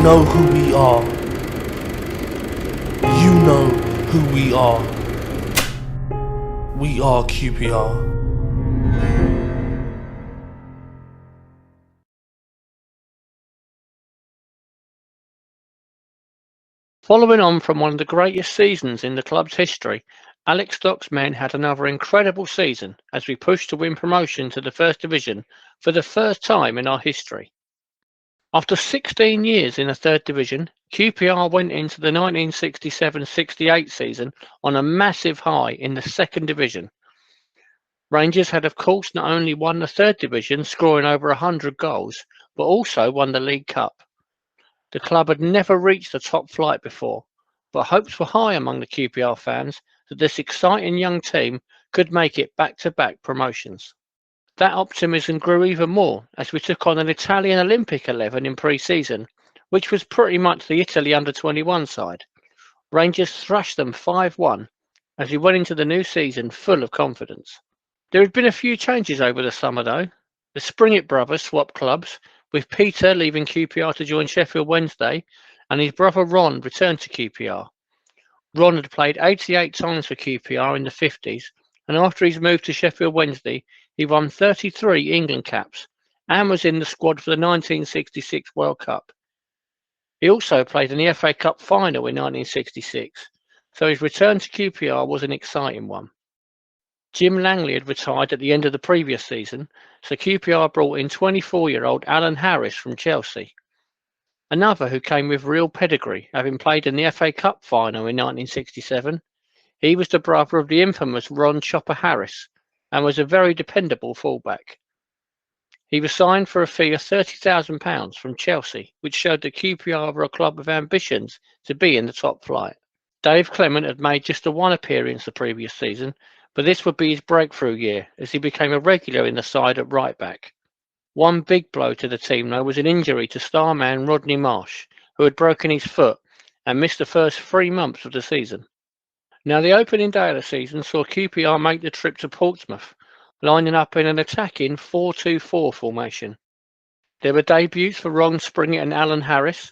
know who we are. You know who we are. We are QPR. Following on from one of the greatest seasons in the club's history, Alex Stock's men had another incredible season as we pushed to win promotion to the First Division for the first time in our history. After 16 years in the Third Division, QPR went into the 1967-68 season on a massive high in the Second Division. Rangers had of course not only won the Third Division, scoring over 100 goals, but also won the League Cup. The club had never reached the top flight before, but hopes were high among the QPR fans that this exciting young team could make it back-to-back promotions. That optimism grew even more as we took on an Italian Olympic 11 in pre-season, which was pretty much the Italy under-21 side. Rangers thrashed them 5-1 as we went into the new season full of confidence. There had been a few changes over the summer though. The Springett brothers swapped clubs, with Peter leaving QPR to join Sheffield Wednesday, and his brother Ron returned to QPR. Ron had played 88 times for QPR in the 50s, and after his move to Sheffield Wednesday, he won 33 England caps and was in the squad for the 1966 World Cup. He also played in the FA Cup final in 1966, so his return to QPR was an exciting one. Jim Langley had retired at the end of the previous season, so QPR brought in 24-year-old Alan Harris from Chelsea. Another who came with real pedigree, having played in the FA Cup final in 1967. He was the brother of the infamous Ron Chopper Harris and was a very dependable fullback. He was signed for a fee of £30,000 from Chelsea, which showed that QPR were a club with ambitions to be in the top flight. Dave Clement had made just the one appearance the previous season, but this would be his breakthrough year as he became a regular in the side at right back. One big blow to the team though was an injury to star man Rodney Marsh, who had broken his foot and missed the first 3 months of the season. Now the opening day of the season saw QPR make the trip to Portsmouth, lining up in an attacking 4-2-4 formation. There were debuts for Ron Springett and Alan Harris,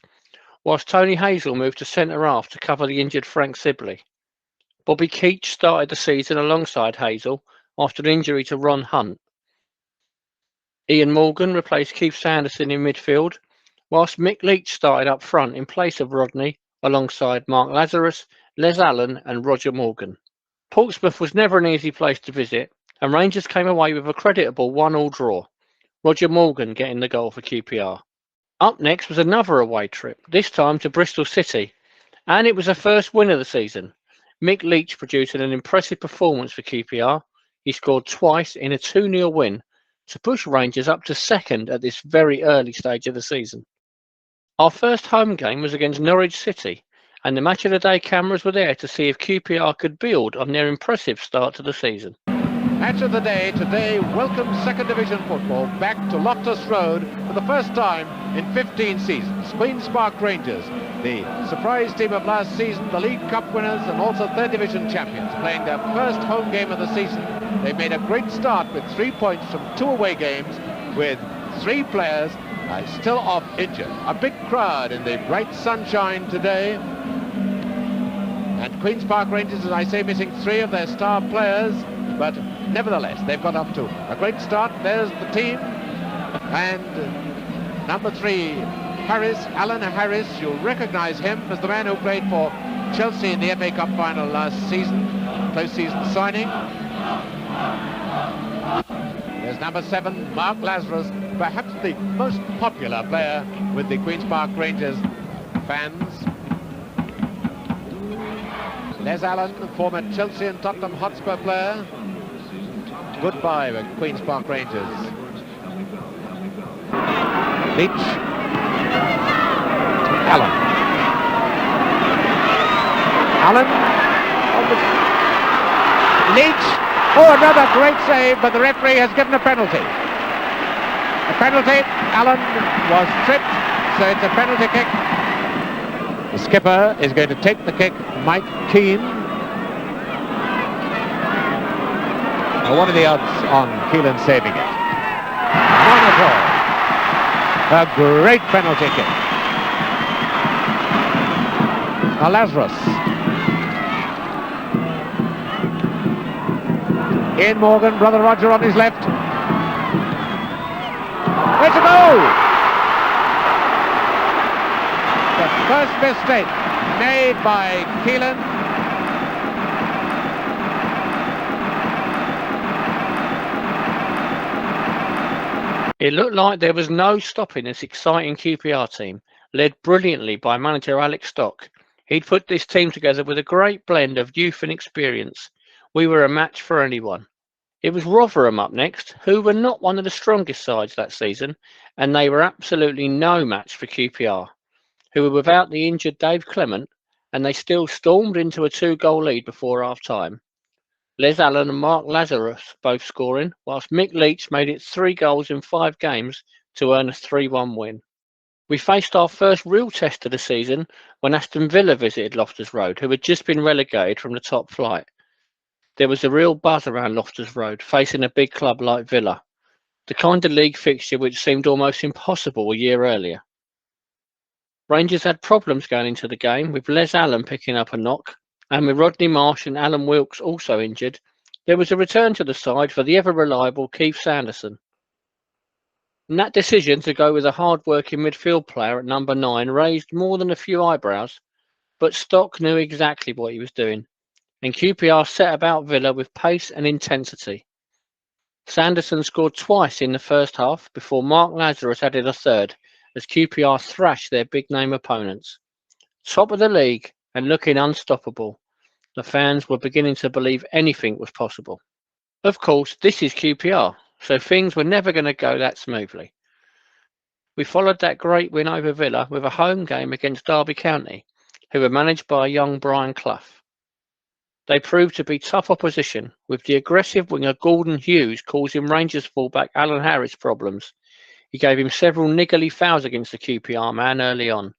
whilst Tony Hazel moved to centre-half to cover the injured Frank Sibley. Bobby Keach started the season alongside Hazel after an injury to Ron Hunt. Ian Morgan replaced Keith Sanderson in midfield, whilst Mick Leach started up front in place of Rodney alongside Mark Lazarus, Les Allen and Roger Morgan. Portsmouth was never an easy place to visit, and Rangers came away with a creditable 1-1 draw, Roger Morgan getting the goal for QPR. Up next was another away trip, this time to Bristol City, and it was the first win of the season. Mick Leach produced an impressive performance for QPR. He scored twice in a 2-0 win to push Rangers up to second at this very early stage of the season. Our first home game was against Norwich City, and the Match of the Day cameras were there to see if QPR could build on their impressive start to the season. Match of the Day today welcomes Second Division football back to Loftus Road for the first time in 15 seasons. Queen's Park Rangers, the surprise team of last season, the League Cup winners and also Third Division champions, playing their first home game of the season. They made a great start with 3 points from 2 away games, with 3 players still off injured. A big crowd in the bright sunshine today. And Queen's Park Rangers, as I say, missing 3 of their star players, but nevertheless, they've got up to a great start. There's the team. And number 3, Harris, Alan Harris, you'll recognise him as the man who played for Chelsea in the FA Cup final last season, close season signing. There's number 7, Mark Lazarus, perhaps the most popular player with the Queen's Park Rangers fans. Les Allen, former Chelsea and Tottenham Hotspur player. Goodbye with Queen's Park Rangers. Leach. Allen. Allen. Leach. Oh, another great save, but the referee has given a penalty. A penalty. Allen was tripped, so it's a penalty kick. The skipper is going to take the kick, Mike Keane. Now, what are the odds on Keelan saving it? None at all. A great penalty kick. Now Lazarus. Ian Morgan, brother Roger on his left. It's a goal! The first mistake made by Keelan. It looked like there was no stopping this exciting QPR team, led brilliantly by manager Alex Stock. He'd put this team together with a great blend of youth and experience. We were a match for anyone. It was Rotherham up next, who were not one of the strongest sides that season, and they were absolutely no match for QPR, who were without the injured Dave Clement, and they still stormed into a 2-goal lead before half-time. Les Allen and Mark Lazarus both scoring, whilst Mick Leach made it 3 goals in 5 games to earn a 3-1 win. We faced our first real test of the season when Aston Villa visited Loftus Road, who had just been relegated from the top flight. There was a real buzz around Loftus Road, facing a big club like Villa, the kind of league fixture which seemed almost impossible a year earlier. Rangers had problems going into the game, with Les Allen picking up a knock, and with Rodney Marsh and Alan Wilkes also injured. There was a return to the side for the ever-reliable Keith Sanderson. And that decision to go with a hard-working midfield player at number 9 raised more than a few eyebrows, but Stock knew exactly what he was doing, and QPR set about Villa with pace and intensity. Sanderson scored twice in the first half before Mark Lazarus added a third as QPR thrashed their big-name opponents. Top of the league and looking unstoppable, the fans were beginning to believe anything was possible. Of course, this is QPR, so things were never going to go that smoothly. We followed that great win over Villa with a home game against Derby County, who were managed by young Brian Clough. They proved to be tough opposition, with the aggressive winger Gordon Hughes causing Rangers fullback Alan Harris problems. He gave him several niggly fouls against the QPR man early on.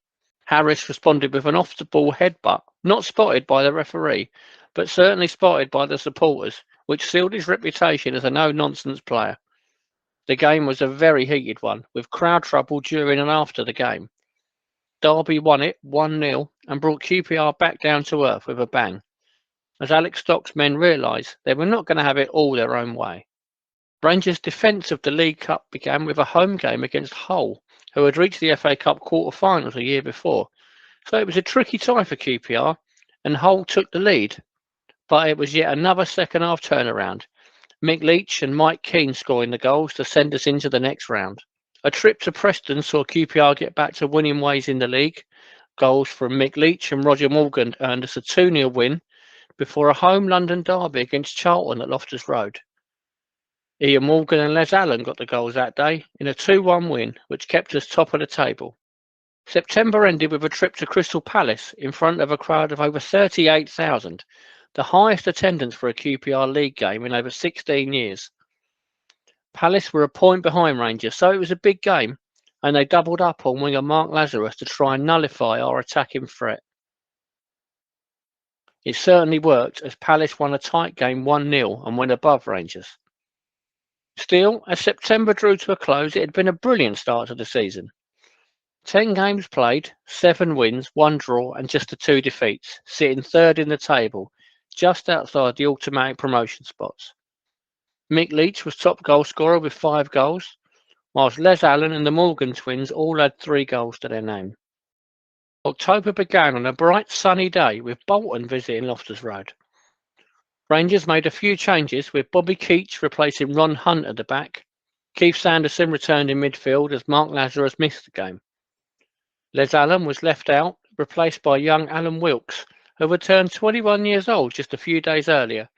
Harris responded with an off-the-ball headbutt, not spotted by the referee, but certainly spotted by the supporters, which sealed his reputation as a no-nonsense player. The game was a very heated one, with crowd trouble during and after the game. Derby won it 1-0 and brought QPR back down to earth with a bang, as Alex Stock's men realised they were not going to have it all their own way. Rangers' defence of the League Cup began with a home game against Hull, who had reached the FA Cup quarter-finals a year before. So it was a tricky tie for QPR, and Hull took the lead. But it was yet another second-half turnaround. Mick Leach and Mike Keane scoring the goals to send us into the next round. A trip to Preston saw QPR get back to winning ways in the league. Goals from Mick Leach and Roger Morgan earned us a 2-0 win before a home London derby against Charlton at Loftus Road. Ian Morgan and Les Allen got the goals that day in a 2-1 win, which kept us top of the table. September ended with a trip to Crystal Palace in front of a crowd of over 38,000, the highest attendance for a QPR League game in over 16 years. Palace were a point behind Rangers, so it was a big game, and they doubled up on winger Mark Lazarus to try and nullify our attacking threat. It certainly worked, as Palace won a tight game 1-0 and went above Rangers. Still, as September drew to a close, it had been a brilliant start to the season. 10 games played, 7 wins, 1 draw and just the 2 defeats, sitting third in the table, just outside the automatic promotion spots. Mick Leach was top goal scorer with 5 goals, whilst Les Allen and the Morgan twins all had 3 goals to their name. October began on a bright sunny day with Bolton visiting Loftus Road. Rangers made a few changes, with Bobby Keach replacing Ron Hunt at the back. Keith Sanderson returned in midfield as Mark Lazarus missed the game. Les Allen was left out, replaced by young Alan Wilkes, who had turned 21 years old just a few days earlier,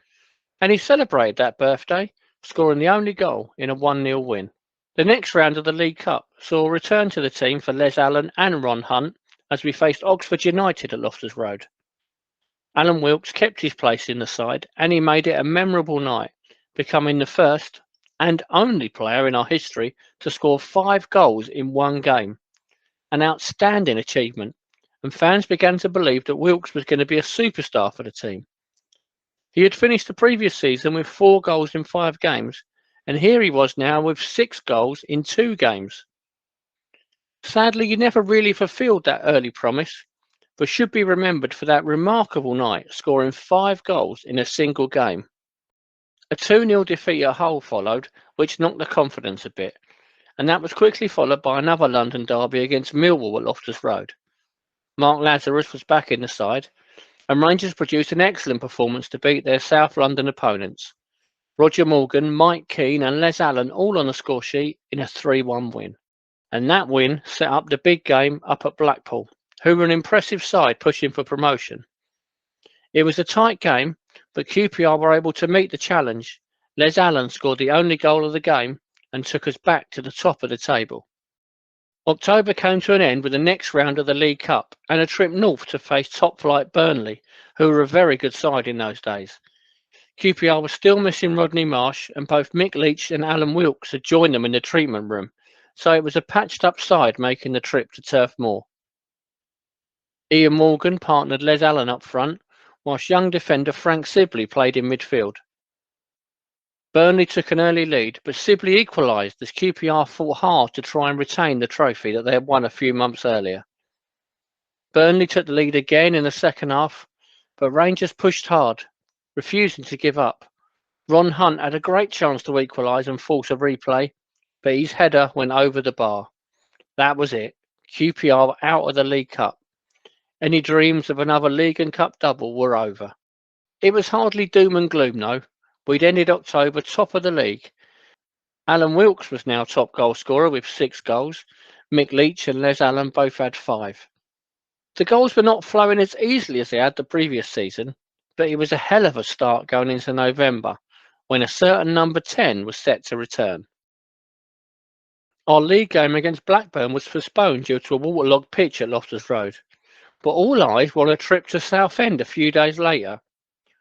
and he celebrated that birthday, scoring the only goal in a 1-0 win. The next round of the League Cup saw a return to the team for Les Allen and Ron Hunt as we faced Oxford United at Loftus Road. Alan Wilkes kept his place in the side, and he made it a memorable night, becoming the first and only player in our history to score 5 goals in one game. An outstanding achievement, and fans began to believe that Wilkes was going to be a superstar for the team. He had finished the previous season with 4 goals in 5 games, and here he was now with 6 goals in 2 games. Sadly, he never really fulfilled that early promise, but should be remembered for that remarkable night, scoring 5 goals in a single game. A 2-0 defeat at Hull followed, which knocked the confidence a bit, and that was quickly followed by another London derby against Millwall at Loftus Road. Mark Lazarus was back in the side, and Rangers produced an excellent performance to beat their South London opponents. Roger Morgan, Mike Keane and Les Allen all on the score sheet in a 3-1 win. And that win set up the big game up at Blackpool, who were an impressive side pushing for promotion. It was a tight game, but QPR were able to meet the challenge. Les Allen scored the only goal of the game and took us back to the top of the table. October came to an end with the next round of the League Cup and a trip north to face top flight Burnley, who were a very good side in those days. QPR was still missing Rodney Marsh, and both Mick Leach and Alan Wilkes had joined them in the treatment room, so it was a patched up side making the trip to Turf Moor. Ian Morgan partnered Les Allen up front, whilst young defender Frank Sibley played in midfield. Burnley took an early lead, but Sibley equalised as QPR fought hard to try and retain the trophy that they had won a few months earlier. Burnley took the lead again in the second half, but Rangers pushed hard, refusing to give up. Ron Hunt had a great chance to equalise and force a replay, but his header went over the bar. That was it. QPR were out of the League Cup. Any dreams of another League and Cup double were over. It was hardly doom and gloom though. We'd ended October top of the league. Alan Wilkes was now top goal scorer with 6 goals. Mick Leach and Les Allen both had 5. The goals were not flowing as easily as they had the previous season, but it was a hell of a start going into November, when a certain number 10 was set to return. Our league game against Blackburn was postponed due to a waterlogged pitch at Loftus Road, but all eyes were on a trip to Southend a few days later,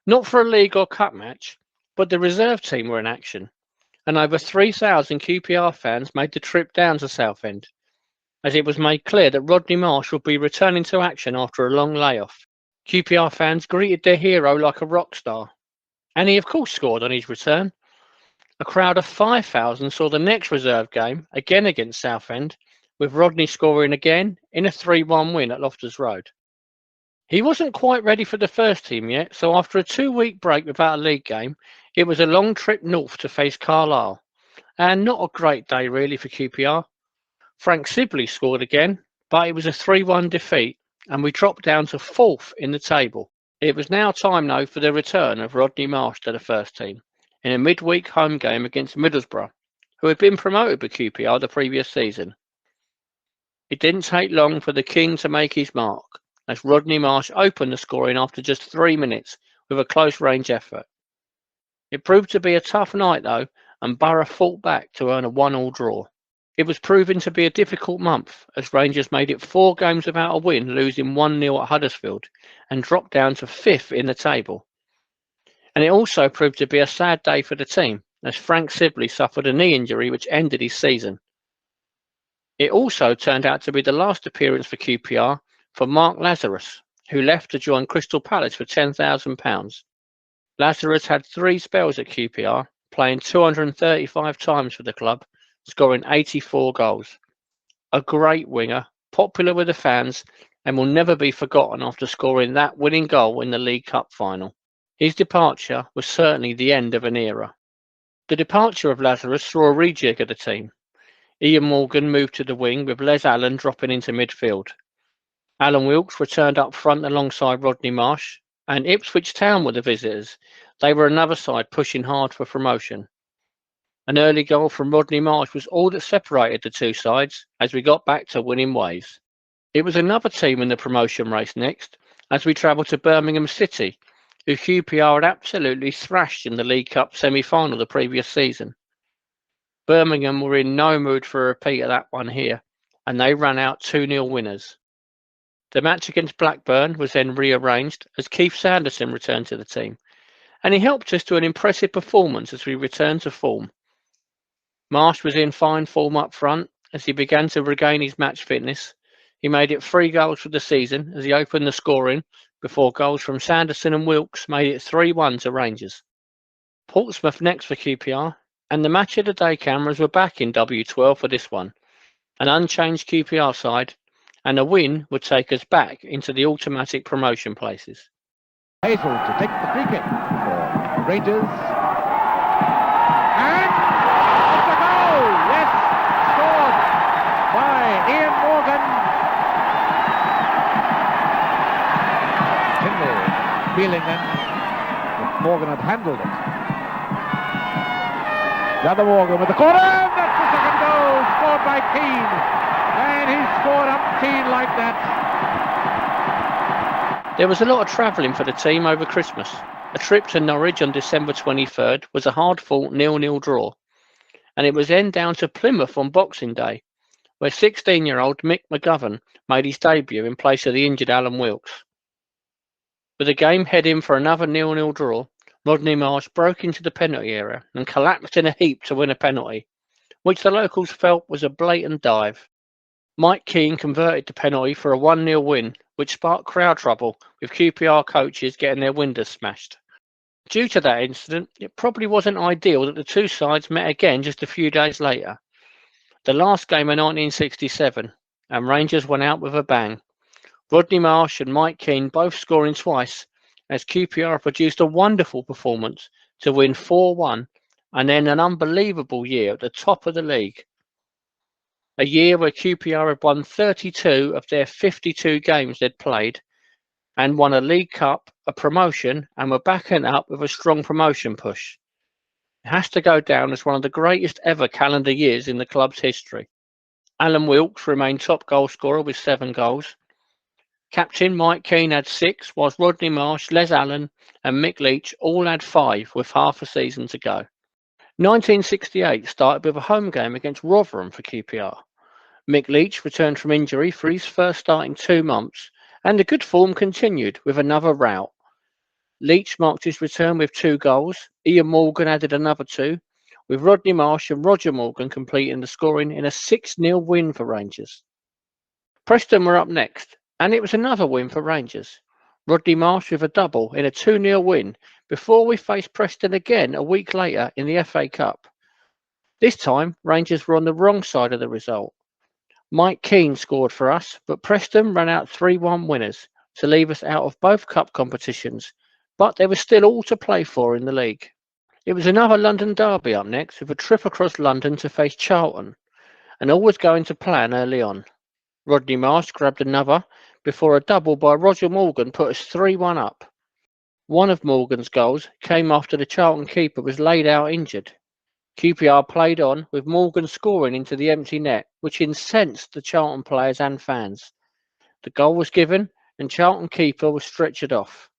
not for a league or cup match, but the reserve team were in action, and over 3,000 QPR fans made the trip down to Southend, as it was made clear that Rodney Marsh would be returning to action after a long layoff. QPR fans greeted their hero like a rock star, and he of course scored on his return. A crowd of 5,000 saw the next reserve game, again against Southend, with Rodney scoring again in a 3-1 win at Loftus Road. He wasn't quite ready for the first team yet, so after a 2-week break without a league game, it was a long trip north to face Carlisle, and not a great day really for QPR. Frank Sibley scored again, but it was a 3-1 defeat, and we dropped down to 4th in the table. It was now time though for the return of Rodney Marsh to the first team, in a midweek home game against Middlesbrough, who had been promoted by QPR the previous season. It didn't take long for the King to make his mark, as Rodney Marsh opened the scoring after just 3 minutes with a close-range effort. It proved to be a tough night though, and Borough fought back to earn a 1-1 draw. It was proving to be a difficult month, as Rangers made it 4 games without a win, losing 1-0 at Huddersfield, and dropped down to 5th in the table. And it also proved to be a sad day for the team, as Frank Sibley suffered a knee injury which ended his season. It also turned out to be the last appearance for QPR for Mark Lazarus, who left to join Crystal Palace for £10,000. Lazarus had 3 spells at QPR, playing 235 times for the club, scoring 84 goals. A great winger, popular with the fans, and will never be forgotten after scoring that winning goal in the League Cup final. His departure was certainly the end of an era. The departure of Lazarus saw a rejig of the team. Ian Morgan moved to the wing, with Les Allen dropping into midfield. Alan Wilkes returned up front alongside Rodney Marsh, and Ipswich Town were the visitors. They were another side pushing hard for promotion. An early goal from Rodney Marsh was all that separated the two sides as we got back to winning ways. It was another team in the promotion race next, as we travelled to Birmingham City, who QPR had absolutely thrashed in the League Cup semi-final the previous season. Birmingham were in no mood for a repeat of that one here, and they ran out 2-0 winners. The match against Blackburn was then rearranged as Keith Sanderson returned to the team, and he helped us to an impressive performance as we returned to form. Marsh was in fine form up front as he began to regain his match fitness. He made it 3 goals for the season as he opened the scoring, before goals from Sanderson and Wilkes made it 3-1 to Rangers. Portsmouth next for QPR, and the match of the day cameras were back in W12 for this one. An unchanged QPR side, and a win would take us back into the automatic promotion places. Hazel to take the free kick for Rangers. And it's a goal! Yes, scored by Ian Morgan. Tyndall feeling then that Morgan had handled it. The other Morgan with the corner, and that's the second goal, scored by Keane. And he scored umpteen like that. There was a lot of travelling for the team over Christmas. A trip to Norwich on December 23rd was a hard-fought 0-0 draw, and it was then down to Plymouth on Boxing Day, where 16-year-old Mick McGovern made his debut in place of the injured Alan Wilkes. With the game heading for another 0-0 draw, Rodney Marsh broke into the penalty area and collapsed in a heap to win a penalty, which the locals felt was a blatant dive. Mike Keane converted the penalty for a 1-0 win, which sparked crowd trouble, with QPR coaches getting their windows smashed. Due to that incident, it probably wasn't ideal that the two sides met again just a few days later. The last game of 1967, and Rangers went out with a bang. Rodney Marsh and Mike Keane both scoring twice, as QPR produced a wonderful performance to win 4-1, and then an unbelievable year at the top of the league. A year where QPR had won 32 of their 52 games they'd played, and won a League Cup, a promotion, and were backing up with a strong promotion push. It has to go down as one of the greatest ever calendar years in the club's history. Alan Wilkes remained top goal scorer with 7 goals. Captain Mike Keane had 6, whilst Rodney Marsh, Les Allen and Mick Leach all had 5 with half a season to go. 1968 started with a home game against Rotherham for QPR. Mick Leach returned from injury for his first start in 2 months, and the good form continued with another rout. Leach marked his return with 2 goals. Ian Morgan added another 2, with Rodney Marsh and Roger Morgan completing the scoring in a 6-0 win for Rangers. Preston were up next, and it was another win for Rangers. Rodney Marsh with a double in a 2-0 win before we faced Preston again a week later in the FA Cup. This time, Rangers were on the wrong side of the result. Mike Keane scored for us, but Preston ran out 3-1 winners to leave us out of both cup competitions, but there was still all to play for in the league. It was another London derby up next, with a trip across London to face Charlton, and all was going to plan early on. Rodney Marsh grabbed another before a double by Roger Morgan put us 3-1 up. One of Morgan's goals came after the Charlton keeper was laid out injured. QPR played on, with Morgan scoring into the empty net, which incensed the Charlton players and fans. The goal was given, and Charlton keeper was stretchered off.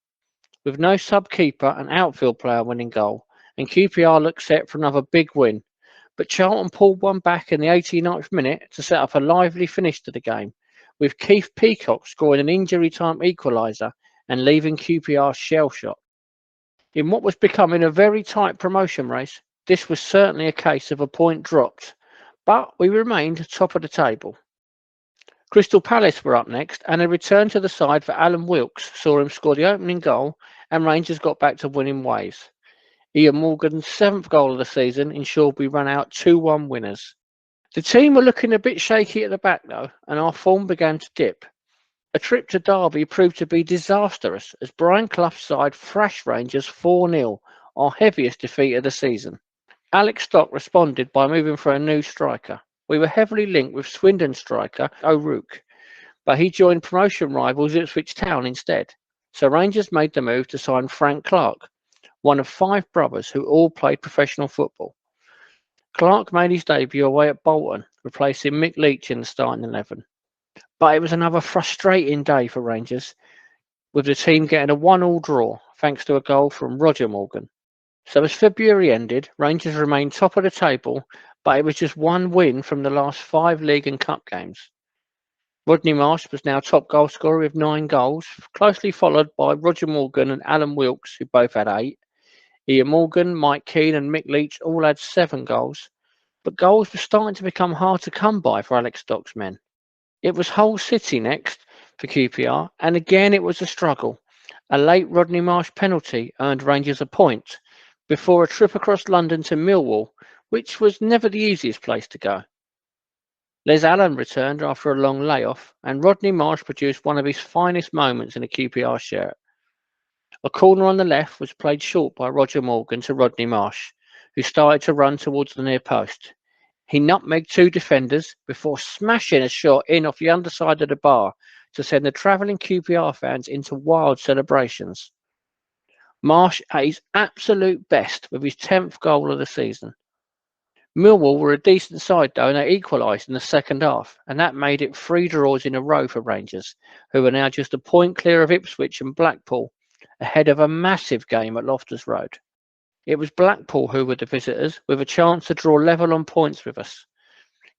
With no sub-keeper and outfield player winning goal, and QPR looked set for another big win. But Charlton pulled one back in the 89th minute to set up a lively finish to the game, with Keith Peacock scoring an injury-time equaliser and leaving QPR shell-shocked. In what was becoming a very tight promotion race, this was certainly a case of a point dropped, but we remained top of the table. Crystal Palace were up next, and a return to the side for Alan Wilkes saw him score the opening goal, and Rangers got back to winning ways. Ian Morgan's 7th goal of the season ensured we ran out 2-1 winners. The team were looking a bit shaky at the back though, and our form began to dip. A trip to Derby proved to be disastrous as Brian Clough's side thrashed Rangers 4-0, our heaviest defeat of the season. Alex Stock responded by moving for a new striker. We were heavily linked with Swindon striker O'Rourke, but he joined promotion rivals Ipswich Town instead. So Rangers made the move to sign Frank Clark, one of 5 brothers who all played professional football. Clark made his debut away at Bolton, replacing Mick Leach in the starting 11. But it was another frustrating day for Rangers, with the team getting a 1-1 draw thanks to a goal from Roger Morgan. So as February ended, Rangers remained top of the table, but it was just 1 win from the last 5 league and cup games. Rodney Marsh was now top goal scorer with 9 goals, closely followed by Roger Morgan and Alan Wilkes, who both had 8. Ian Morgan, Mike Keane and Mick Leach all had 7 goals, but goals were starting to become hard to come by for Alex Stock's men. It was Hull City next for QPR, and again it was a struggle. A late Rodney Marsh penalty earned Rangers a point, before a trip across London to Millwall, which was never the easiest place to go. Les Allen returned after a long layoff, and Rodney Marsh produced one of his finest moments in a QPR shirt. A corner on the left was played short by Roger Morgan to Rodney Marsh, who started to run towards the near post. He nutmegged two defenders before smashing a shot in off the underside of the bar to send the travelling QPR fans into wild celebrations. Marsh at his absolute best with his 10th goal of the season. Millwall were a decent side though, and they equalised in the second half, and that made it 3 draws in a row for Rangers, who are now just a point clear of Ipswich and Blackpool, ahead of a massive game at Loftus Road. It was Blackpool who were the visitors, with a chance to draw level on points with us.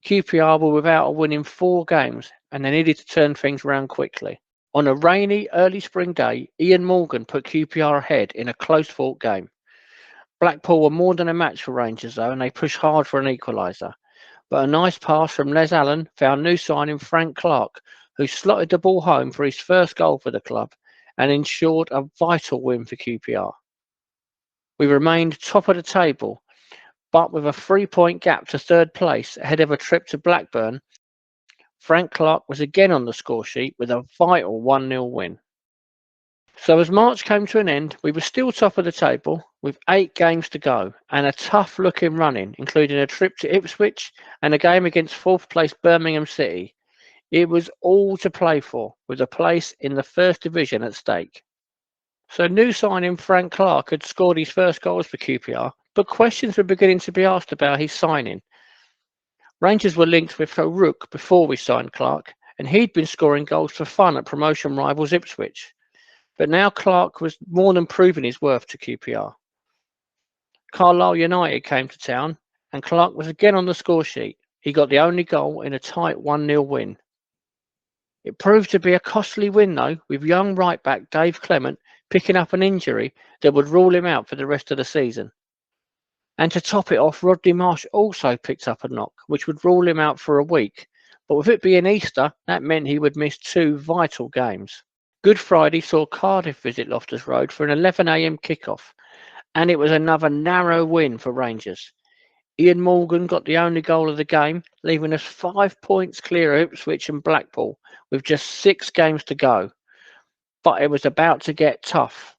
QPR were without a win in 4 games, and they needed to turn things round quickly. On a rainy early spring day, Ian Morgan put QPR ahead in a close-fought game. Blackpool were more than a match for Rangers though, and they pushed hard for an equaliser. But a nice pass from Les Allen found new signing Frank Clark, who slotted the ball home for his first goal for the club and ensured a vital win for QPR. We remained top of the table, but with a 3-point gap to third place ahead of a trip to Blackburn, Frank Clark was again on the score sheet with a vital 1-0 win. So as March came to an end, we were still top of the table with 8 games to go and a tough looking run-in, including a trip to Ipswich and a game against 4th place Birmingham City. It was all to play for, with a place in the First Division at stake. So new signing Frank Clark had scored his first goals for QPR, but questions were beginning to be asked about his signing. Rangers were linked with Farouk before we signed Clark, and he'd been scoring goals for fun at promotion rivals Ipswich. But now Clark was more than proving his worth to QPR. Carlisle United came to town, and Clark was again on the score sheet. He got the only goal in a tight 1-0 win. It proved to be a costly win though, with young right-back Dave Clement picking up an injury that would rule him out for the rest of the season. And to top it off, Rodney Marsh also picked up a knock, which would rule him out for a week. But with it being Easter, that meant he would miss 2 vital games. Good Friday saw Cardiff visit Loftus Road for an 11 a.m. kickoff, and it was another narrow win for Rangers. Ian Morgan got the only goal of the game, leaving us 5 points clear of Ipswich and Blackpool with just 6 games to go. But it was about to get tough.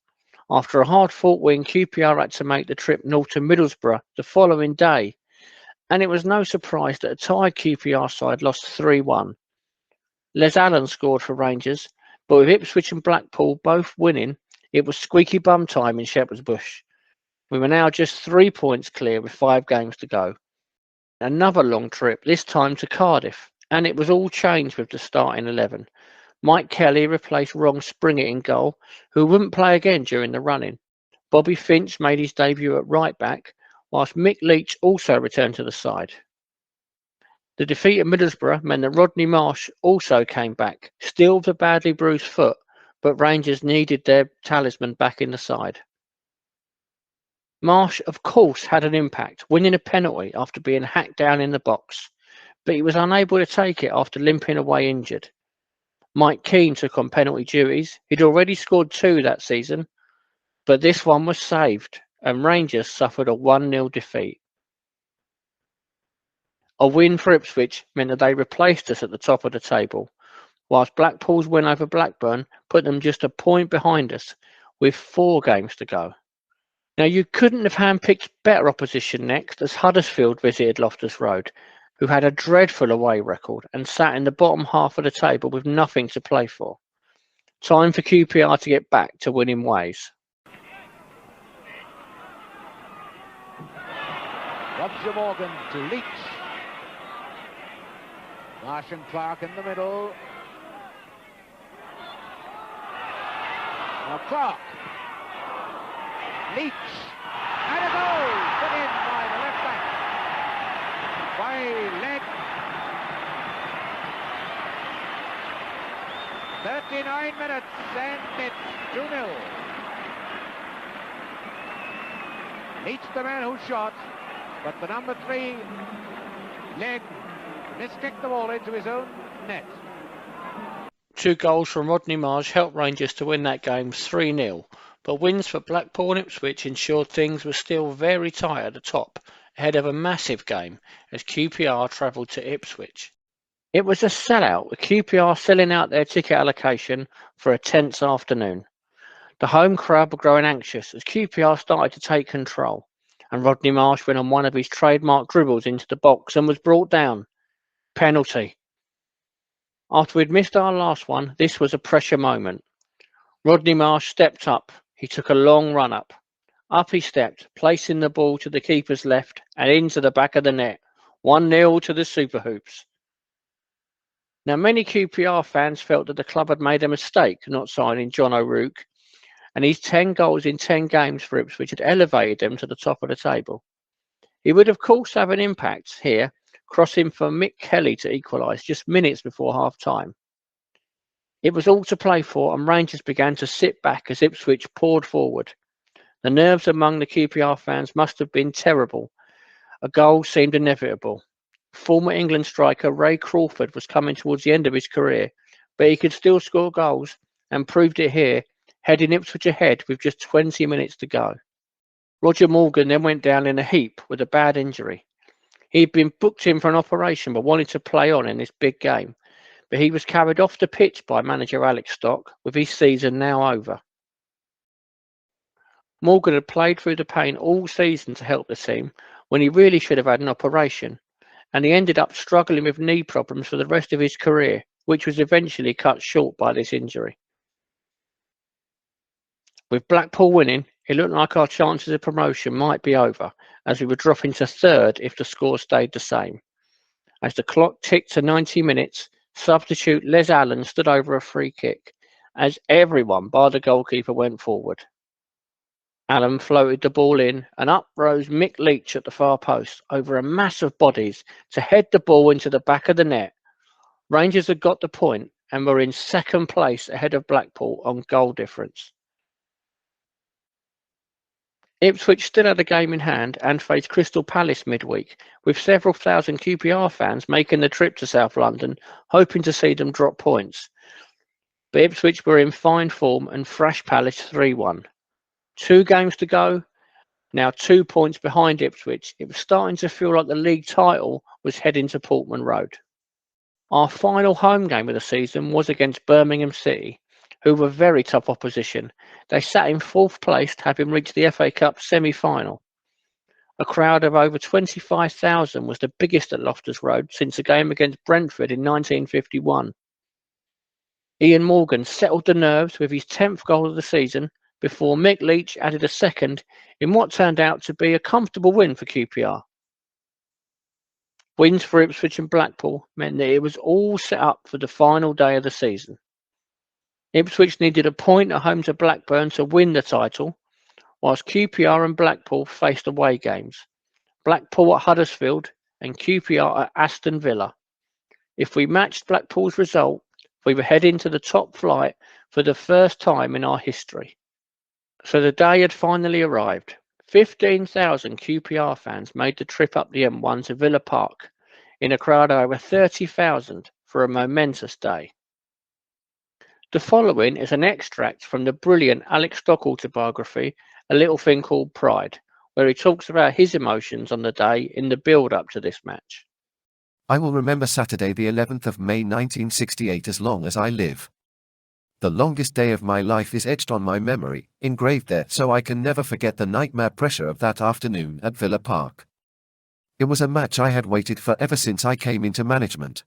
After a hard-fought win, QPR had to make the trip north to Middlesbrough the following day, and it was no surprise that a tied QPR side lost 3-1. Les Allen scored for Rangers, but with Ipswich and Blackpool both winning, it was squeaky bum time in Shepherd's Bush. We were now just 3 points clear with 5 games to go. Another long trip, this time to Cardiff, and it was all changed with the starting 11. Mike Kelly replaced Ron Springer in goal, who wouldn't play again during the run-in. Bobby Finch made his debut at right-back, whilst Mick Leach also returned to the side. The defeat at Middlesbrough meant that Rodney Marsh also came back, still with a badly bruised foot, but Rangers needed their talisman back in the side. Marsh, of course, had an impact, winning a penalty after being hacked down in the box, but he was unable to take it after limping away injured. Mike Keane took on penalty duties. He'd already scored 2 that season, but this one was saved, and Rangers suffered a 1-0 defeat. A win for Ipswich meant that they replaced us at the top of the table, whilst Blackpool's win over Blackburn put them just a point behind us, with 4 games to go. Now, you couldn't have handpicked better opposition next, as Huddersfield visited Loftus Road, who had a dreadful away record and sat in the bottom half of the table with nothing to play for. Time for QPR to get back to winning ways. Roger Morgan to Leach. Marsh and Clark in the middle. Now Clark. Leach. And a goal! Put in by the left back. By leg. 39 minutes and it's 2-0. Leach the man who shot, but the number 3 leg miskicked the ball into his own net. 2 goals from Rodney Marsh helped Rangers to win that game 3-0, but wins for Blackpool and Ipswich ensured things were still very tight at the top, ahead of a massive game as QPR travelled to Ipswich. It was a sellout, with QPR selling out their ticket allocation for a tense afternoon. The home crowd were growing anxious as QPR started to take control, and Rodney Marsh went on one of his trademark dribbles into the box and was brought down. Penalty. After we'd missed our last one, this was a pressure moment. Rodney Marsh stepped up. He took a long run up. Up he stepped, placing the ball to the keeper's left and into the back of the net. 1-0 to the Super Hoops. Now, many QPR fans felt that the club had made a mistake not signing John O'Rourke, and his 10 goals in 10 games for Ipswich had elevated them to the top of the table. He would, of course, have an impact here, crossing for Mick Kelly to equalise just minutes before half-time. It was all to play for, and Rangers began to sit back as Ipswich poured forward. The nerves among the QPR fans must have been terrible. A goal seemed inevitable. Former England striker Ray Crawford was coming towards the end of his career, but he could still score goals and proved it here, heading Ipswich ahead with just 20 minutes to go. Roger Morgan then went down in a heap with a bad injury. He'd been booked in for an operation but wanted to play on in this big game, but he was carried off the pitch by manager Alex Stock, with his season now over. Morgan had played through the pain all season to help the team when he really should have had an operation, and he ended up struggling with knee problems for the rest of his career, which was eventually cut short by this injury. With Blackpool winning, it looked like our chances of promotion might be over, as we were dropping to third if the score stayed the same. As the clock ticked to 90 minutes, substitute Les Allen stood over a free kick, as everyone bar the goalkeeper went forward. Allen floated the ball in, and up rose Mick Leach at the far post over a mass of bodies to head the ball into the back of the net. Rangers had got the point and were in second place ahead of Blackpool on goal difference. Ipswich still had a game in hand and faced Crystal Palace midweek, with several thousand QPR fans making the trip to South London, hoping to see them drop points. But Ipswich were in fine form and thrashed Palace 3-1. 2 games to go, now 2 points behind Ipswich. It was starting to feel like the league title was heading to Portman Road. Our final home game of the season was against Birmingham City, who were very tough opposition. They sat in 4th place, having reached the FA Cup semi-final. A crowd of over 25,000 was the biggest at Loftus Road since a game against Brentford in 1951. Ian Morgan settled the nerves with his 10th goal of the season before Mick Leach added a second in what turned out to be a comfortable win for QPR. Wins for Ipswich and Blackpool meant that it was all set up for the final day of the season. Ipswich needed a point at home to Blackburn to win the title, whilst QPR and Blackpool faced away games. Blackpool at Huddersfield and QPR at Aston Villa. If we matched Blackpool's result, we were heading to the top flight for the first time in our history. So the day had finally arrived. 15,000 QPR fans made the trip up the M1 to Villa Park in a crowd of over 30,000 for a momentous day. The following is an extract from the brilliant Alex Stock autobiography, A Little Thing Called Pride, where he talks about his emotions on the day in the build-up to this match. I will remember Saturday the 11th of May 1968 as long as I live. The longest day of my life is etched on my memory, engraved there, so I can never forget the nightmare pressure of that afternoon at Villa Park. It was a match I had waited for ever since I came into management.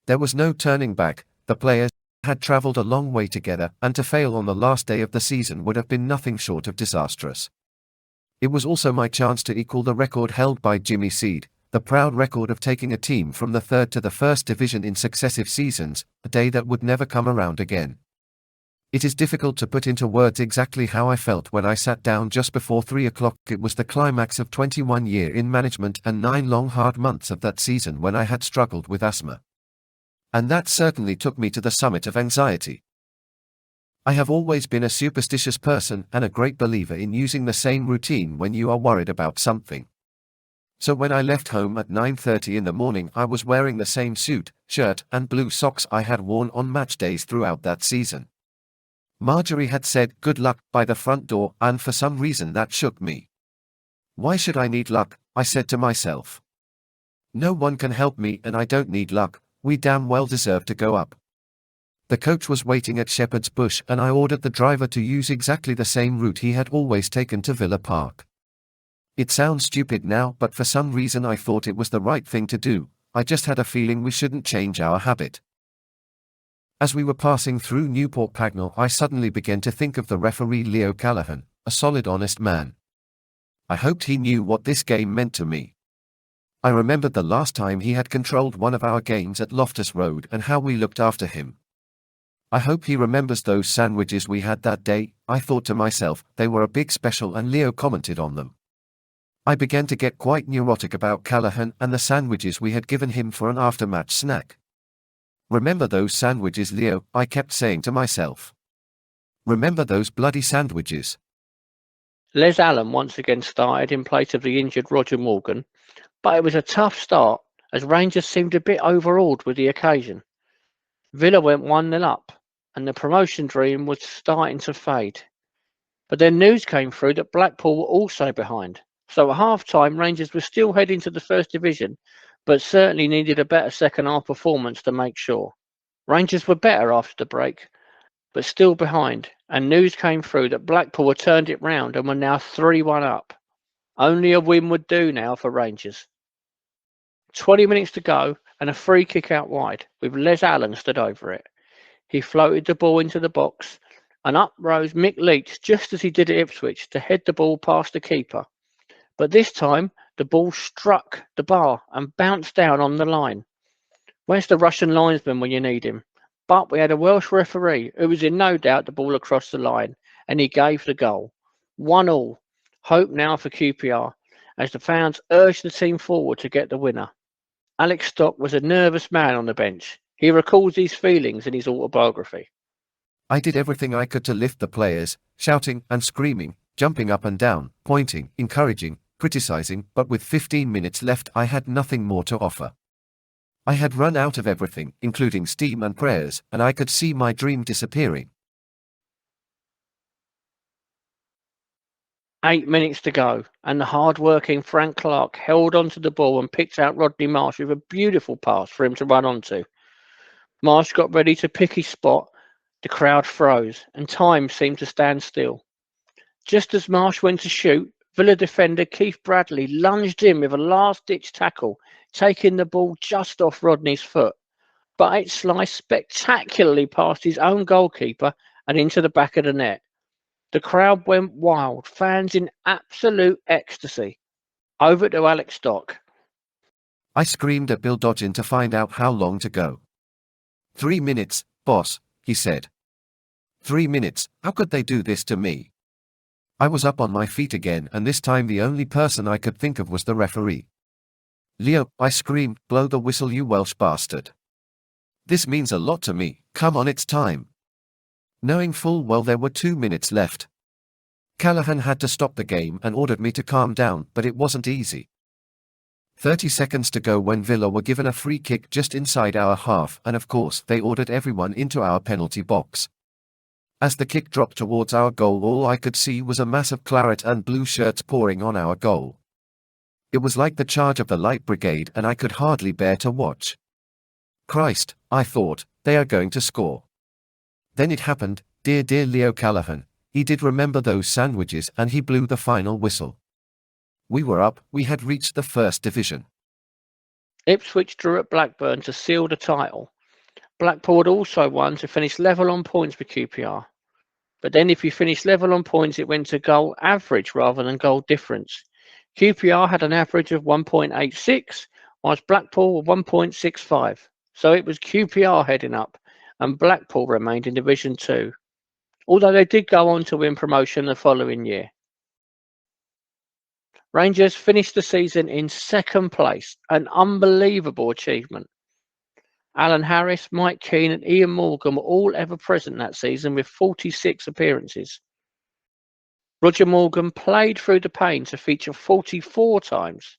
There was no turning back. The players had travelled a long way together, and to fail on the last day of the season would have been nothing short of disastrous. It was also my chance to equal the record held by Jimmy Seed, the proud record of taking a team from the 3rd to the 1st division in successive seasons, a day that would never come around again. It is difficult to put into words exactly how I felt when I sat down just before 3 o'clock. It was the climax of 21 years in management and 9 long hard months of that season when I had struggled with asthma. And that certainly took me to the summit of anxiety. I have always been a superstitious person and a great believer in using the same routine when you are worried about something. So when I left home at 9:30 in the morning, I was wearing the same suit, shirt, and blue socks I had worn on match days throughout that season. Marjorie had said "good luck" by the front door, and for some reason that shook me. Why should I need luck? I said to myself. No one can help me and I don't need luck. We damn well deserved to go up. The coach was waiting at Shepherd's Bush and I ordered the driver to use exactly the same route he had always taken to Villa Park. It sounds stupid now, but for some reason I thought it was the right thing to do. I just had a feeling we shouldn't change our habit. As we were passing through Newport Pagnell, I suddenly began to think of the referee Leo Callaghan, a solid, honest man. I hoped he knew what this game meant to me. I remembered the last time he had controlled one of our games at Loftus Road and how we looked after him. I hope he remembers those sandwiches we had that day. I thought to myself, they were a big special and Leo commented on them. I began to get quite neurotic about Callaghan and the sandwiches we had given him for an after-match snack. Remember those sandwiches, Leo, I kept saying to myself. Remember those bloody sandwiches. Les Allen once again started in place of the injured Roger Morgan, but it was a tough start as Rangers seemed a bit overawed with the occasion. Villa went 1-0 up and the promotion dream was starting to fade. But then news came through that Blackpool were also behind. So at half-time, Rangers were still heading to the First Division, but certainly needed a better second-half performance to make sure. Rangers were better after the break, but still behind, and news came through that Blackpool had turned it round and were now 3-1 up. Only a win would do now for Rangers. 20 minutes to go, and a free kick out wide, with Les Allen stood over it. He floated the ball into the box, and up rose Mick Leach just as he did at Ipswich to head the ball past the keeper. But this time, the ball struck the bar and bounced down on the line. Where's the Russian linesman when you need him? But we had a Welsh referee who was in no doubt the ball across the line, and he gave the goal. 1-1. Hope now for QPR, as the fans urged the team forward to get the winner. Alex Stock was a nervous man on the bench. He recalls these feelings in his autobiography. I did everything I could to lift the players, shouting and screaming, jumping up and down, pointing, encouraging, criticizing, but with 15 minutes left I had nothing more to offer. I had run out of everything, including steam and prayers, and I could see my dream disappearing. 8 minutes to go, and the hard-working Frank Clark held onto the ball and picked out Rodney Marsh with a beautiful pass for him to run onto. Marsh got ready to pick his spot. The crowd froze, and time seemed to stand still. Just as Marsh went to shoot, Villa defender Keith Bradley lunged in with a last-ditch tackle, taking the ball just off Rodney's foot. But it sliced spectacularly past his own goalkeeper and into the back of the net. The crowd went wild, fans in absolute ecstasy. Over to Alex Stock. I screamed at Bill Dodgen to find out how long to go. 3 minutes, boss, he said. 3 minutes, how could they do this to me? I was up on my feet again, and this time the only person I could think of was the referee. Leo, I screamed, blow the whistle, you Welsh bastard. This means a lot to me, come on, it's time. Knowing full well there were 2 minutes left. Callaghan had to stop the game and ordered me to calm down, but it wasn't easy. 30 seconds to go when Villa were given a free kick just inside our half, and of course they ordered everyone into our penalty box. As the kick dropped towards our goal, all I could see was a mass of claret and blue shirts pouring on our goal. It was like the charge of the Light Brigade, and I could hardly bear to watch. Christ, I thought, they are going to score. Then it happened, dear Leo Callaghan. He did remember those sandwiches and he blew the final whistle. We were up, we had reached the First Division. Ipswich drew at Blackburn to seal the title. Blackpool had also won to finish level on points with QPR. But then if you finished level on points, it went to goal average rather than goal difference. QPR had an average of 1.86, whilst Blackpool were 1.65. So it was QPR heading up, and Blackpool remained in Division 2. Although they did go on to win promotion the following year. Rangers finished the season in second place, an unbelievable achievement. Alan Harris, Mike Keane and Ian Morgan were all ever present that season with 46 appearances. Roger Morgan played through the pain to feature 44 times.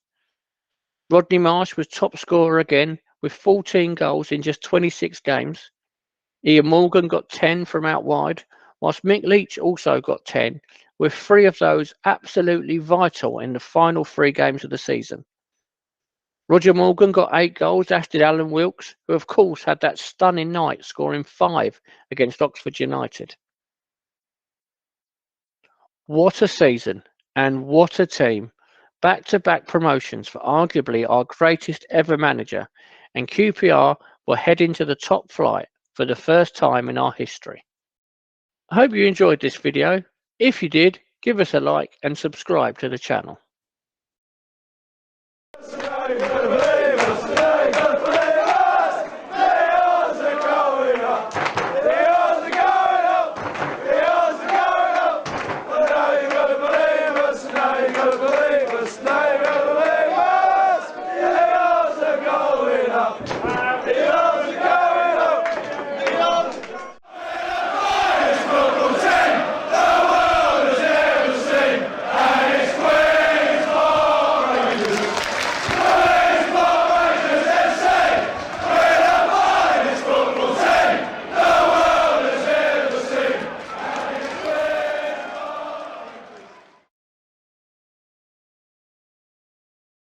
Rodney Marsh was top scorer again with 14 goals in just 26 games. Ian Morgan got 10 from out wide, whilst Mick Leach also got 10, with 3 of those absolutely vital in the final 3 games of the season. Roger Morgan got 8 goals, as did Alan Wilkes, who of course had that stunning night, scoring 5 against Oxford United. What a season, and what a team. Back-to-back promotions for arguably our greatest ever manager, and QPR will head into the top flight for the first time in our history. I hope you enjoyed this video. If you did, give us a like and subscribe to the channel.